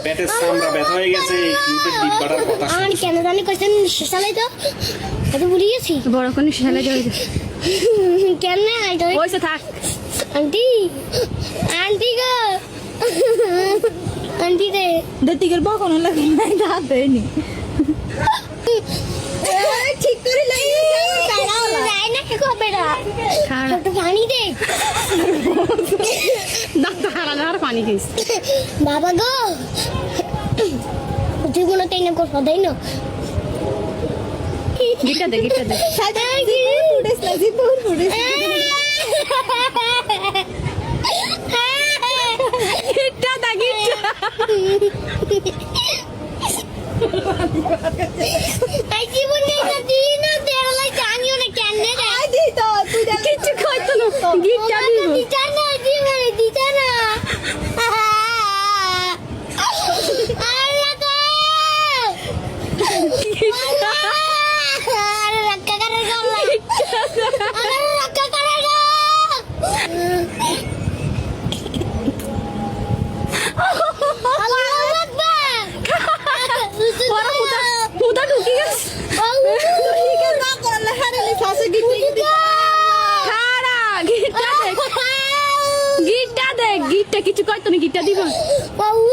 পেটের চামড়া ব্যথা হয়ে গেছে কিন্তু ডিব্বাটার কথা আর কেন জানি কইছেন শেষালাই তো এটা ভুলে গেছি বড় কোন শেষালে যাই কেন না এটা ওইসে থাক আন্টি আন্টি গো আন্টি রে দতিকের বকন লাগে না দাঁত দেয়নি ঠিক করে লাগি যাই না কি করবে না খাড়া একটু পানি দে দাঁত হারা আর পানি খাইস বাবা গো জীবনে তাই না কথা দেয় না গিটা দে ফুটেস না জিপুর ফুটেস গিটা দা গিটা তাই জীবনে না দিন না দেওয়ালে জানিও না কেন রে দি তো তুই কিছু খাইতো না গিটা দিব দিতা না জীবনে দিতা না আল্লাহ গো আরে রক্ষা করে গো আরে রক্ষা করে গো আল্লাহু আকবার পরা পুতা ঢুকি গেছে ঠিক না করলে হারালে ফাসে গিয়ে খাড়া গিটা দে গিটা কিছু কইতো না গিটা দিব বাবু